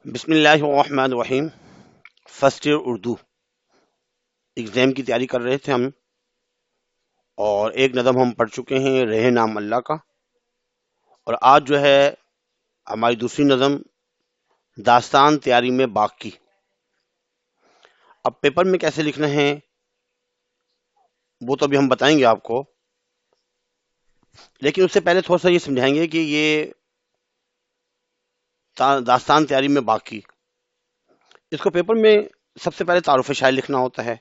بسم اللہ الرحمن الرحیم۔ فرسٹ ایئر اردو ایگزام کی تیاری کر رہے تھے ہم، اور ایک نظم ہم پڑھ چکے ہیں رہے نام اللہ کا، اور آج جو ہے ہماری دوسری نظم داستان تیاری میں باغ کی۔ اب پیپر میں کیسے لکھنا ہے وہ تو ابھی ہم بتائیں گے آپ کو، لیکن اس سے پہلے تھوڑا سا یہ سمجھائیں گے کہ یہ داستان تیاری میں باغ کی، اس کو پیپر میں سب سے پہلے تعارف شاعر لکھنا ہوتا ہے۔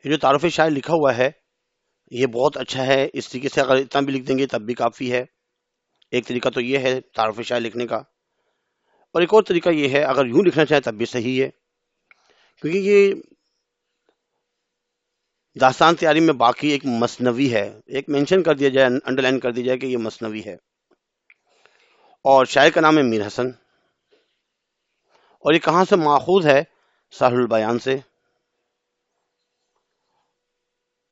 یہ جو تعارف شاعر لکھا ہوا ہے یہ بہت اچھا ہے، اس طریقے سے اگر اتنا بھی لکھ دیں گے تب بھی کافی ہے۔ ایک طریقہ تو یہ ہے تعارف شاعر لکھنے کا، اور ایک اور طریقہ یہ ہے اگر یوں لکھنا چاہیں تب بھی صحیح ہے، کیونکہ یہ داستان تیاری میں باقی ایک مثنوی ہے، ایک مینشن کر دیا جائے، انڈر لائن کر دیا جائے کہ یہ مثنوی ہے، اور شاعر کا نام ہے میر حسن، اور یہ کہاں سے ماخوذ ہے؟ ساحل البیان سے۔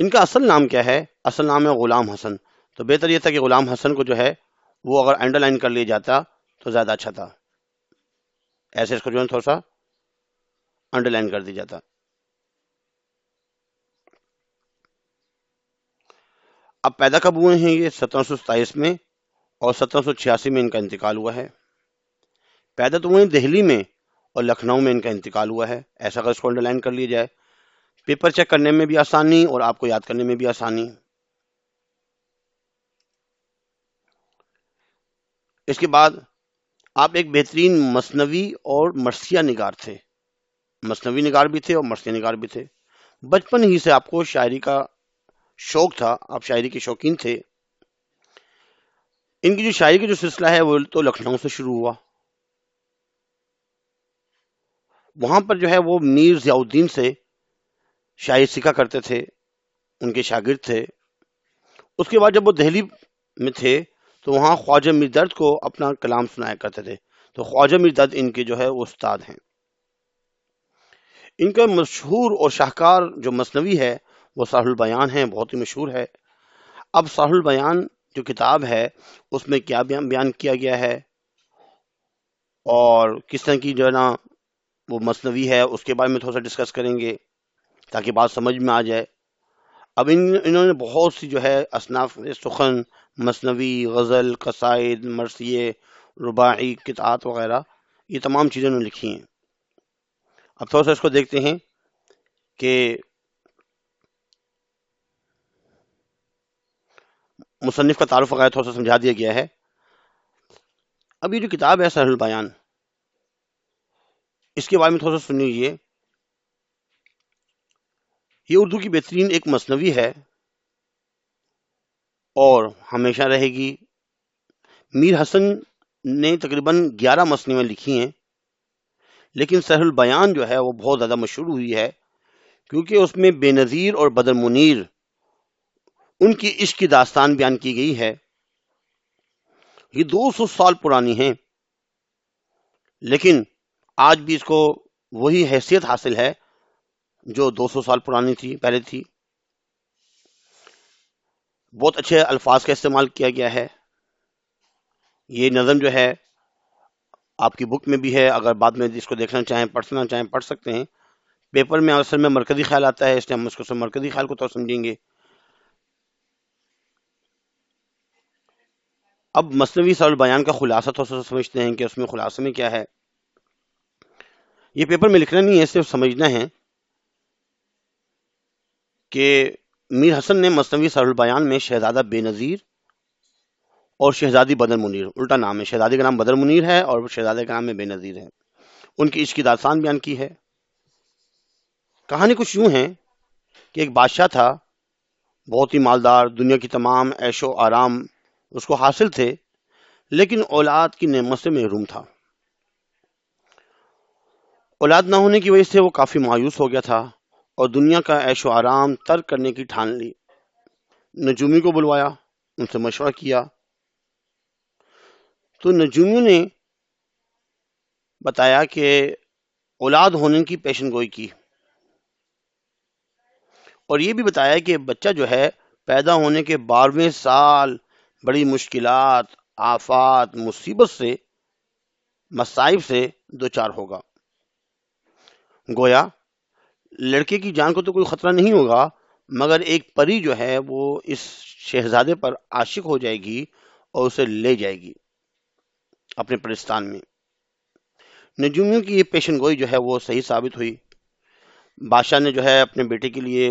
ان کا اصل نام کیا ہے؟ اصل نام ہے غلام حسن، تو بہتر یہ تھا کہ غلام حسن کو جو ہے وہ اگر انڈر لائن کر لیا جاتا تو زیادہ اچھا تھا، ایسے اس کو جو ہے تھوڑا سا انڈر لائن کر دیا جاتا۔ اب پیدا کب ہوئے ہیں؟ یہ 1727 میں، اور 1786 میں ان کا انتقال ہوا ہے۔ پیدا تو ہوئے ہیں دہلی میں، اور لکھنؤ میں ان کا انتقال ہوا ہے، ایسا اگر اس کو انڈر لائن کر لیا جائے، پیپر چیک کرنے میں بھی آسانی اور آپ کو یاد کرنے میں بھی آسانی۔ اس کے بعد آپ ایک بہترین مثنوی اور مرثیہ نگار تھے، مثنوی نگار بھی تھے اور مرثیہ نگار بھی تھے۔ بچپن ہی سے آپ کو شاعری کا شوق تھا، آپ شاعری کے شوقین تھے۔ ان کی جو شاعری کا جو سلسلہ ہے وہ تو لکھنؤ سے شروع ہوا، وہاں پر جو ہے وہ میر ضیاء الدین سے شاعری سیکھا کرتے تھے، ان کے شاگرد تھے۔ اس کے بعد جب وہ دہلی میں تھے تو وہاں خواجہ میر درد کو اپنا کلام سنایا کرتے تھے، تو خواجہ میر درد ان کے جو ہے وہ استاد ہیں۔ ان کا مشہور اور شاہکار جو مثنوی ہے وہ ساحل البیان ہے، بہت ہی مشہور ہے۔ اب ساحل البیان جو کتاب ہے اس میں کیا بیان کیا گیا ہے اور کس طرح کی جو ہے نا وہ مثنوی ہے، اس کے بارے میں تھوڑا سا ڈسکس کریں گے تاکہ بات سمجھ میں آ جائے۔ اب انہوں نے بہت سی جو ہے اصناف سخن، مثنوی، غزل، قصائد، مرثیے، رباعی، قطعات وغیرہ، یہ تمام چیزیں انہوں نے لکھی ہیں۔ اب تھوڑا سا اس کو دیکھتے ہیں کہ مصنف کا تعارف وغیرہ تھوڑا سا سمجھا دیا گیا ہے۔ اب یہ جو کتاب ہے ساحل البیان، اس کے بارے میں تھوڑا سا سن لیجیے۔ یہ اردو کی بہترین ایک مثنوی ہے اور ہمیشہ رہے گی۔ میر حسن نے تقریباً 11 مثنویں لکھی ہیں، لیکن ساحل البیان جو ہے وہ بہت زیادہ مشہور ہوئی ہے کیونکہ اس میں بے نظیر اور بدر منیر ان کی عشق کی داستان بیان کی گئی ہے۔ یہ 200 سال پرانی ہیں، لیکن آج بھی اس کو وہی حیثیت حاصل ہے جو 200 سال پرانی تھی، پہلے تھی۔ بہت اچھے الفاظ کا استعمال کیا گیا ہے۔ یہ نظم جو ہے آپ کی بک میں بھی ہے، اگر بعد میں اس کو دیکھنا چاہیں، پڑھنا چاہیں، پڑھ سکتے ہیں۔ پیپر میں اصل میں مرکزی خیال آتا ہے، اس لیے ہم اس کو مرکزی خیال کو تو سمجھیں گے۔ اب مثنوی ساحل البیان کا خلاصہ تھوڑا سا سمجھتے ہیں کہ اس میں خلاصے میں کیا ہے۔ یہ پیپر میں لکھنا نہیں ہے، صرف سمجھنا ہے کہ میر حسن نے مثنوی ساحل البیان میں شہزادہ بے نظیر اور شہزادی بدر منیر، الٹا نام ہے، شہزادی کا نام بدر منیر ہے اور شہزادے کا نام بے نظیر ہے، ان کی عشق کی داستان بیان کی ہے۔ کہانی کچھ یوں ہے کہ ایک بادشاہ تھا، بہت ہی مالدار، دنیا کی تمام عیش و آرام اس کو حاصل تھے، لیکن اولاد کی نعمت سے محروم تھا۔ اولاد نہ ہونے کی وجہ سے وہ کافی مایوس ہو گیا تھا اور دنیا کا عیش و آرام ترک کرنے کی ٹھان لی۔ نجومی کو بلوایا، ان سے مشورہ کیا، تو نجومیوں نے بتایا کہ اولاد ہونے کی پیشن گوئی کی، اور یہ بھی بتایا کہ بچہ جو ہے پیدا ہونے کے 12ویں سال بڑی مشکلات، آفات، مصیبت سے مصائب سے دوچار ہوگا۔ گویا لڑکے کی جان کو تو کوئی خطرہ نہیں ہوگا، مگر ایک پری جو ہے وہ اس شہزادے پر عاشق ہو جائے گی اور اسے لے جائے گی اپنے پرستان میں۔ نجومیوں کی یہ پیشن گوئی جو ہے وہ صحیح ثابت ہوئی۔ بادشاہ نے جو ہے اپنے بیٹے کے لیے،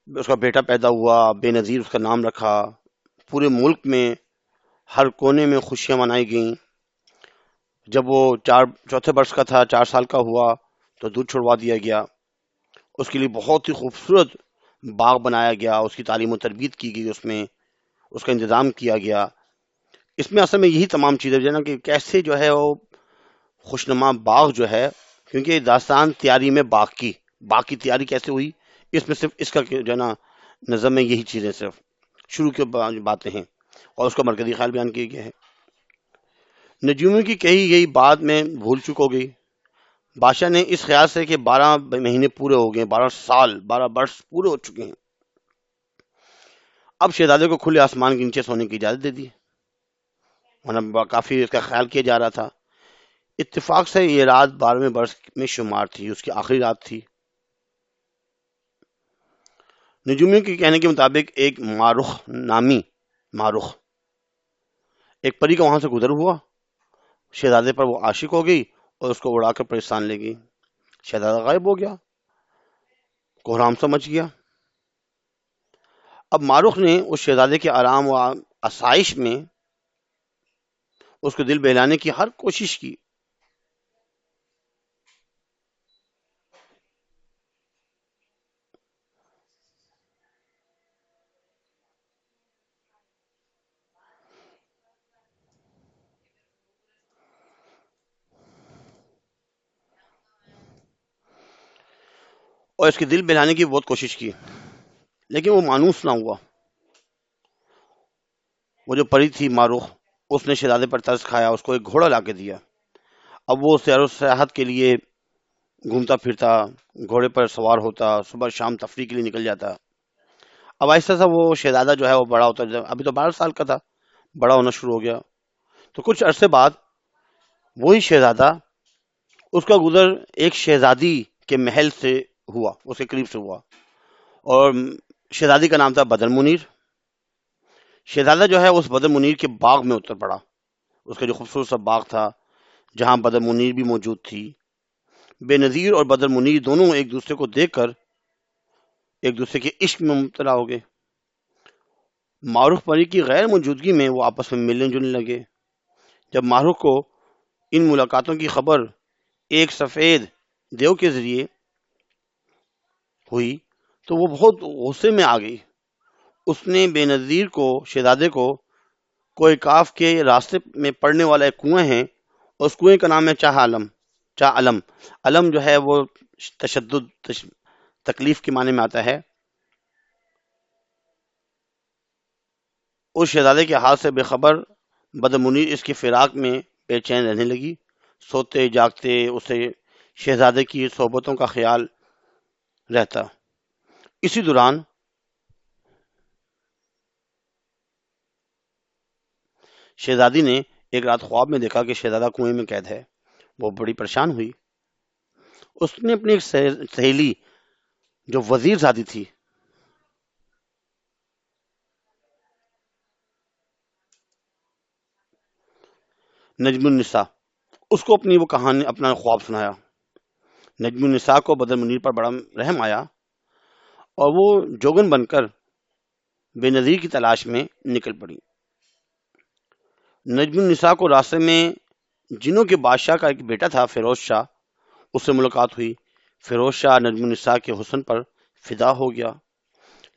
اس کا بیٹا پیدا ہوا، بے نظیر اس کا نام رکھا۔ پورے ملک میں ہر کونے میں خوشیاں منائی گئیں۔ جب وہ چوتھے برس کا تھا، 4 سال کا ہوا، تو دودھ چھڑوا دیا گیا۔ اس کے لیے بہت ہی خوبصورت باغ بنایا گیا، اس کی تعلیم و تربیت کی گئی، اس میں اس کا انتظام کیا گیا۔ اس میں اصل میں یہی تمام چیزیں جو ہے نا کہ کیسے جو ہے وہ خوشنما باغ جو ہے، کیونکہ داستان تیاری میں باغ کی تیاری کیسے ہوئی، اس میں صرف اس کا جو ہے نا نظم میں یہی چیزیں صرف شروع کی باتیں ہیں، اور اس کا مرکزی خیال بیان کیا گیا ہے۔ نجومیوں کی کہی گئی بات میں بھول چک ہو گئی۔ بادشاہ نے اس خیال سے کہ 12 مہینے پورے ہو گئے، 12 سال، 12 برس پورے ہو چکے ہیں، اب شہزادے کو کھلے آسمان کے نیچے سونے کی اجازت دے دی، ورنہ کافی اس کا خیال کیا جا رہا تھا۔ اتفاق سے یہ رات 12ویں برس میں شمار تھی، اس کی آخری رات تھی۔ نجومیوں کے کہنے کے مطابق ایک مارخ ایک پری کا وہاں سے گزر ہوا، شہزادے پر وہ عاشق ہو گئی اور اس کو اڑا کر پرستان لے گئی۔ شہزادہ غائب ہو گیا، کوہرام سا مچ گیا۔ اب مارخ نے اس شہزادے کے آرام و آسائش میں اس کو دل بہلانے کی ہر کوشش کی۔ اور اس کے دل بہلانے کی بہت کوشش کی، لیکن وہ مانوس نہ ہوا۔ وہ جو پری تھی مارخ، اس نے شہزادے پر ترس کھایا، اس کو ایک گھوڑا لا کے دیا۔ اب وہ سیر و سیاحت کے لیے گھومتا پھرتا، گھوڑے پر سوار ہوتا، صبح شام تفریح کے لیے نکل جاتا۔ اب آہستہ سا وہ شہزادہ جو ہے وہ بڑا ہوتا جا، ابھی تو 12 سال کا تھا، بڑا ہونا شروع ہو گیا۔ تو کچھ عرصے بعد وہی شہزادہ، اس کا گزر ایک شہزادی کے محل سے ہوا، اس کے قریب سے ہوا، اور شہزادی کا نام تھا بدر منیر۔ شہزادہ جو ہے اس بدر منیر کے باغ میں اتر پڑا، اس کا جو خوبصورت سا باغ تھا جہاں بدر منیر بھی موجود تھی۔ بے نظیر اور بدر منیر دونوں ایک دوسرے کو دیکھ کر ایک دوسرے کے عشق میں مبتلا ہو گئے۔ معروف پری کی غیر موجودگی میں وہ آپس میں ملنے جلنے لگے۔ جب معروف کو ان ملاقاتوں کی خبر ایک سفید دیو کے ذریعے ہوئی تو وہ بہت غصے میں آ گئی۔ اس نے بے نظیر کو، شہزادے کو، کوئی کاف کے راستے میں پڑنے والا ایک کنویں ہے، اور اس کنویں کا نام ہے چاہ علم۔ علم جو ہے وہ تشدد، تکلیف کے معنی میں آتا ہے۔ اس شہزادے کے حال سے بے خبر بدر منیر اس کی فراق میں بے چین رہنے لگی۔ سوتے جاگتے اسے شہزادے کی صحبتوں کا خیال رہتا۔ اسی دوران شہزادی نے ایک رات خواب میں دیکھا کہ شہزادہ کنویں میں قید ہے۔ وہ بڑی پریشان ہوئی۔ اس نے اپنی ایک سہیلی جو وزیر زادی تھی، نجم النساء، اس کو اپنی وہ کہانی، اپنا خواب سنایا۔ نجم النساء کو بدر منیر پر بڑا رحم آیا، اور وہ جوگن بن کر بے نظیر کی تلاش میں نکل پڑی۔ نجم النساء کو راستے میں جنوں کے بادشاہ کا ایک بیٹا تھا فیروز شاہ، اس سے ملاقات ہوئی۔ فیروز شاہ نجم النساء کے حسن پر فدا ہو گیا،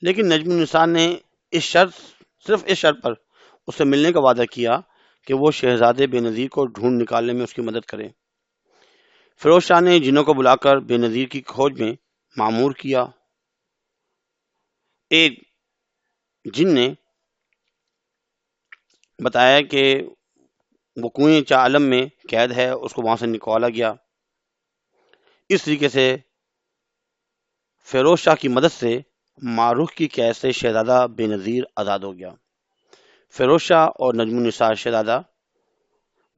لیکن نجم النساء نے صرف اس شرط پر اس سے ملنے کا وعدہ کیا کہ وہ شہزادے بے نظیر کو ڈھونڈ نکالنے میں اس کی مدد کرے۔ فیروز شاہ نے جنوں کو بلا کر بے نظیر کی کھوج میں معمور کیا۔ ایک جن نے بتایا کہ وہ کنویں چاہ عالم میں قید ہے، اس کو وہاں سے نکالا گیا۔ اس طریقے سے فیروز شاہ کی مدد سے معروف کی قید سے شہزادہ بے نظیر آزاد ہو گیا۔ فیروز شاہ اور نجم النساء شہزادہ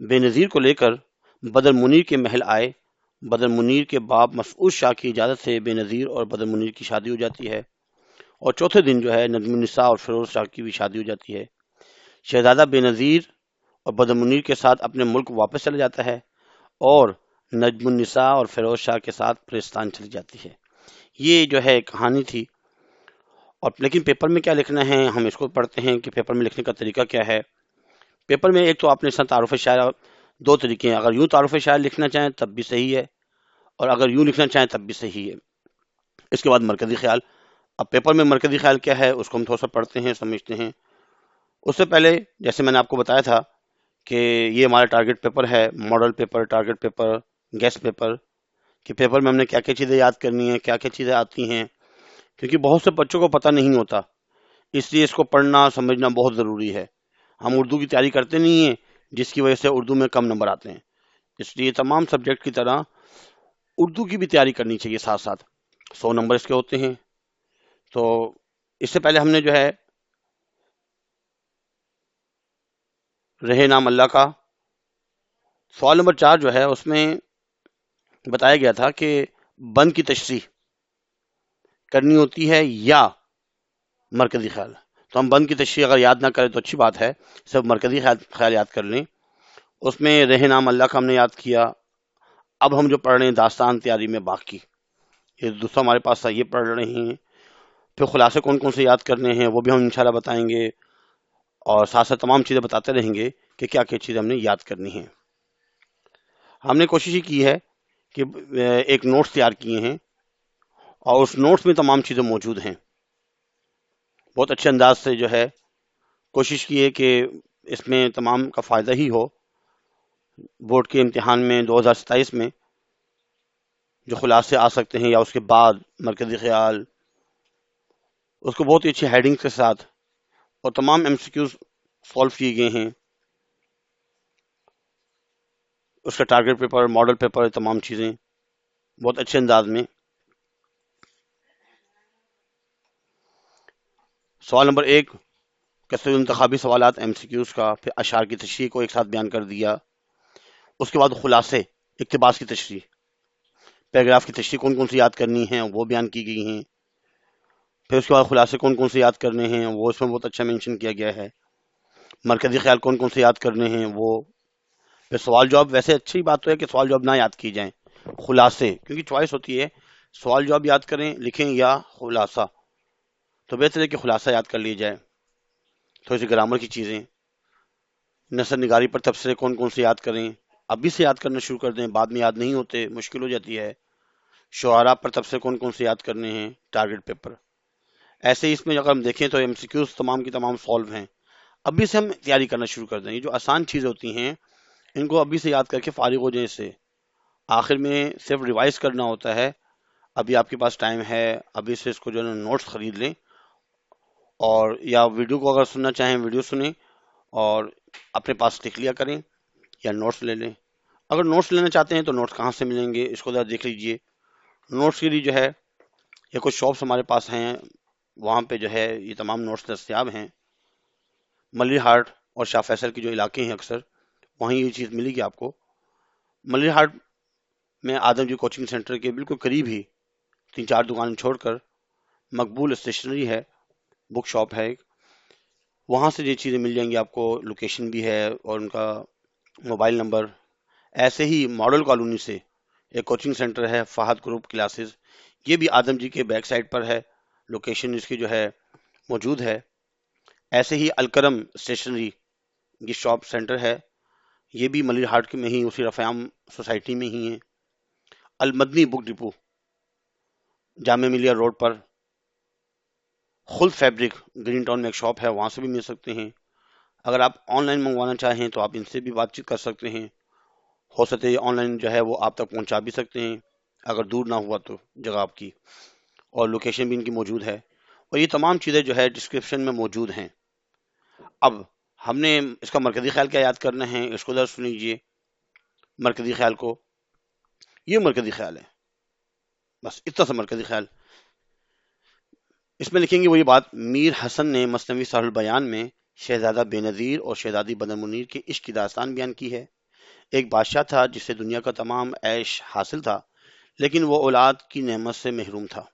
بے نظیر کو لے کر بدر منیر کے محل آئے۔ بدر منیر کے باپ مسعود شاہ کی اجازت سے بے نظیر اور بدر منیر کی شادی ہو جاتی ہے، اور چوتھے دن جو ہے نجم النساء اور فیروز شاہ کی بھی شادی ہو جاتی ہے۔ شہزادہ بے نظیر اور بدر منیر کے ساتھ اپنے ملک واپس چلا جاتا ہے، اور نجم النساء اور فیروز شاہ کے ساتھ پاکستان چلی جاتی ہے۔ یہ جو ہے کہانی تھی، اور لیکن پیپر میں کیا لکھنا ہے ہم اس کو پڑھتے ہیں کہ پیپر میں لکھنے کا طریقہ کیا ہے۔ پیپر میں ایک تو آپ نے تعارف شاعر، دو طریقے ہیں، اگر یوں تعارف شاعر لکھنا چاہیں تب بھی صحیح ہے، اور اگر یوں لکھنا چاہیں تب بھی صحیح ہے۔ اس کے بعد مرکزی خیال۔ اب پیپر میں مرکزی خیال کیا ہے اس کو ہم تھوڑا سا پڑھتے ہیں، سمجھتے ہیں۔ اس سے پہلے جیسے میں نے آپ کو بتایا تھا کہ یہ ہمارا ٹارگٹ پیپر ہے، model paper, target paper, guest paper, کہ پیپر میں ہم نے کیا کیا چیزیں یاد کرنی ہیں، کیا کیا چیزیں آتی ہیں، کیونکہ بہت سے بچوں کو پتہ نہیں ہوتا، اس لیے اس کو پڑھنا سمجھنا بہت ضروری ہے۔ ہم اردو کی تیاری کرتے نہیں ہیں، جس کی وجہ سے اردو میں کم نمبر آتے ہیں، اس لیے تمام سبجیکٹ کی طرح اردو کی بھی تیاری کرنی چاہیے ساتھ ساتھ۔ 100 نمبر اس کے ہوتے ہیں۔ تو اس سے پہلے ہم نے جو ہے رہے نام اللہ کا سوال نمبر 4 جو ہے اس میں بتایا گیا تھا کہ بند کی تشریح کرنی ہوتی ہے یا مرکزی خیال۔ تو ہم بند کی تشریح اگر یاد نہ کریں تو اچھی بات ہے، صرف مرکزی خیال یاد کر لیں۔ اس میں رہے نام اللہ کا ہم نے یاد کیا۔ اب ہم جو پڑھ رہے ہیں داستان تیاری میں باقی، یہ دوسرا ہمارے پاس تھا، یہ پڑھ رہے ہیں۔ پھر خلاصے کون کون سے یاد کرنے ہیں وہ بھی ہم انشاءاللہ بتائیں گے، اور ساتھ ساتھ تمام چیزیں بتاتے رہیں گے کہ کیا کیا چیزیں ہم نے یاد کرنی ہیں۔ ہم نے کوشش ہی کی ہے کہ ایک نوٹس تیار کیے ہیں، اور اس نوٹس میں تمام چیزیں موجود ہیں۔ بہت اچھے انداز سے جو ہے کوشش کی ہے کہ اس میں تمام کا فائدہ ہی ہو۔ بورڈ کے امتحان میں 2027 میں جو خلاصے آ سکتے ہیں، یا اس کے بعد مرکزی خیال، اس کو بہت ہی اچھی ہیڈنگ کے ساتھ اور تمام ایم سی کیوز سالو کیے گئے ہیں۔ اس کا ٹارگٹ پیپر، ماڈل پیپر، تمام چیزیں بہت اچھے انداز میں۔ سوال نمبر 1 کثیر انتخابی سوالات ایم سی کیوز کا، پھر اشعار کی تشریح کو ایک ساتھ بیان کر دیا۔ اس کے بعد خلاصے، اقتباس کی تشریح، پیراگراف کی تشریح کون کون سی یاد کرنی ہیں وہ بیان کی گئی ہیں۔ پھر اس کے بعد خلاصے کون کون سے یاد کرنے ہیں وہ اس میں بہت اچھا مینشن کیا گیا ہے۔ مرکزی خیال کون کون سے یاد کرنے ہیں وہ۔ پھر سوال جواب، ویسے اچھی بات تو ہے کہ سوال جواب نہ یاد کی جائیں، خلاصے، کیونکہ چوائس ہوتی ہے سوال جواب یاد کریں لکھیں یا خلاصہ، تو بہتر ہے کہ خلاصہ یاد کر لی جائے۔ تھوڑی سی گرامر کی چیزیں، نثر نگاری پر تبصرے کون کون سے یاد کریں، ابھی سے یاد کرنا شروع کر دیں، بعد میں یاد نہیں ہوتے، مشکل ہو جاتی ہے۔ شعراء پر تبصرے کون کون سے یاد کرنے ہیں، ٹارگٹ پیپر۔ ایسے ہی اس میں اگر ہم دیکھیں تو ایم سی کیوز تمام کی تمام سالو ہیں، ابھی سے ہم تیاری کرنا شروع کر دیں۔ یہ جو آسان چیزیں ہوتی ہیں ان کو ابھی سے یاد کر کے فارغ ہو جائیں، اس سے آخر میں صرف ریوائز کرنا ہوتا ہے۔ ابھی آپ کے پاس ٹائم ہے، ابھی سے اس کو جو ہے نوٹس خرید لیں، اور یا ویڈیو کو اگر سننا چاہیں ویڈیو سنیں، اور اپنے پاس لکھ لیا کریں یا نوٹس لے لیں۔ اگر نوٹس لینا چاہتے ہیں تو نوٹس کہاں سے ملیں گے اس کو ذرا دیکھ لیجئے۔ نوٹس کے لیے جو ہے یہ کچھ شاپس ہمارے پاس ہیں، وہاں پہ جو ہے یہ تمام نوٹس دستیاب ہیں۔ ملری ہاٹ اور شاہ فیصل کے جو علاقے ہیں اکثر وہیں یہ چیز ملے گی آپ کو۔ ملری ہاٹ میں آدم جی کوچنگ سینٹر کے بالکل قریب ہی 3-4 دکانیں چھوڑ کر مقبول اسٹیشنری ہے، بک شاپ ہے ایک، وہاں سے یہ چیزیں مل جائیں گی آپ کو، لوکیشن بھی ہے اور ان کا موبائل نمبر۔ ایسے ہی ماڈل کالونی سے ایک کوچنگ سینٹر ہے فہد گروپ کلاسز، یہ بھی آدم جی کے بیک سائڈ پر ہے، لوکیشن اس کی جو ہے موجود ہے۔ ایسے ہی الکرم اسٹیشنری کی شاپ سینٹر ہے، یہ بھی ملری ہاٹ میں ہی اسی رفیام سوسائٹی میں ہی ہیں۔ المدنی بک ڈپو جامع ملیہ روڈ پر، خلد فیبرک گرین ٹاؤن میں ایک شاپ ہے، وہاں سے بھی مل سکتے ہیں۔ اگر آپ آن لائن منگوانا چاہیں تو آپ ان سے بھی بات چیت کر سکتے ہیں، ہو سکتے آن لائن جو ہے وہ آپ تک پہنچا بھی سکتے ہیں اگر دور نہ ہوا تو جگہ آپ کی، اور لوکیشن بھی ان کی موجود ہے، اور یہ تمام چیزیں جو ہے ڈسکرپشن میں موجود ہیں۔ اب ہم نے اس کا مرکزی خیال کیا یاد کرنا ہے اس کو ذرا سن لیجیے۔ مرکزی خیال کو، یہ مرکزی خیال ہے، بس اتنا سا مرکزی خیال۔ اس میں لکھیں گے وہی بات، میر حسن نے مثنوی سہل البیان میں شہزادہ بے نظیر اور شہزادی بدر منیر کے عشق کی داستان بیان کی ہے۔ ایک بادشاہ تھا جسے دنیا کا تمام عیش حاصل تھا، لیکن وہ اولاد کی نعمت سے محروم تھا۔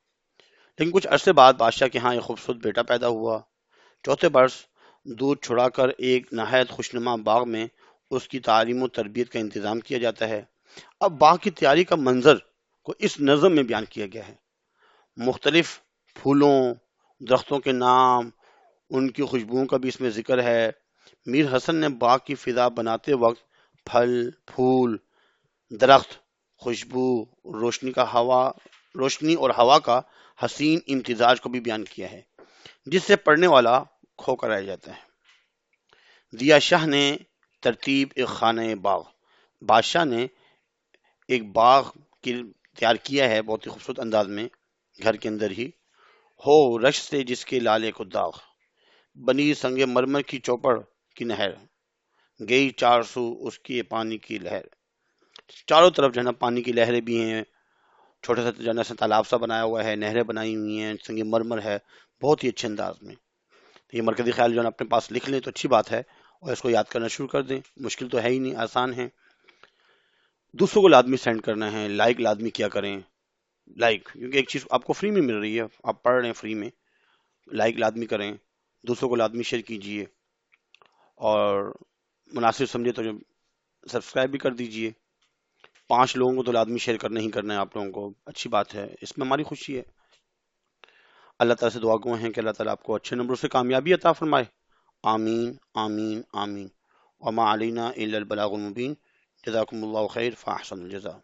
لیکن کچھ عرصے بعد بادشاہ کے ہاں ایک خوبصورت بیٹا پیدا ہوا۔ چوتھے برس دودھ چھڑا کر ایک نہایت خوشنما باغ میں اس کی تعلیم و تربیت کا انتظام کیا جاتا ہے۔ اب باغ کی تیاری کا منظر کو اس نظم میں بیان کیا گیا ہے۔ مختلف پھولوں، درختوں کے نام، ان کی خوشبوؤں کا بھی اس میں ذکر ہے۔ میر حسن نے باغ کی فضا بناتے وقت پھل، پھول، درخت، خوشبو، روشنی اور ہوا کا حسین امتزاج کو بھی بیان کیا ہے، جس سے پڑھنے والا کھو کر رہ جاتا ہے۔ ضیاء شاہ نے ترتیب ایک خانہ باغ، بادشاہ نے ایک باغ کی تیار کیا ہے بہت ہی خوبصورت انداز میں، گھر کے اندر ہی۔ ہو رش سے جس کے لالے کو داغ، بنی سنگ مرمر کی چوپڑ کی نہر، گئی 400 اس کی پانی کی لہر۔ چاروں طرف جو ہے نا پانی کی لہریں بھی ہیں، چھوٹا سا جو ہے نا تالاب سا بنایا ہوا ہے، نہریں بنائی ہوئی ہیں، سنگ مرمر ہے، بہت ہی اچھے انداز میں۔ یہ مرکزی خیال جو ہے نا اپنے پاس لکھ لیں تو اچھی بات ہے، اور اس کو یاد کرنا شروع کر دیں، مشکل تو ہے ہی نہیں، آسان ہے۔ دوسروں کو لازمی سینڈ کرنا ہے، لائک لازمی کیا کریں، لائک، کیونکہ ایک چیز آپ کو فری میں مل رہی ہے، آپ پڑھ رہے ہیں فری میں، لائک لازمی کریں، دوسروں کو لازمی شیئر کیجئے، اور مناسب سمجھے تو سبسکرائب بھی کر دیجئے۔ 5 لوگوں کو تو لازمی شیئر کرنا ہی کرنا ہے آپ لوگوں کو، اچھی بات ہے، اس میں ہماری خوشی ہے۔ اللہ تعالیٰ سے دعا گو ہیں کہ اللہ تعالیٰ آپ کو اچھے نمبروں سے کامیابی عطا فرمائے، آمین آمین آمین۔ وما علینا الا البلاغ المبین۔ جزاکم اللہ خیر، فاحسن الجزا۔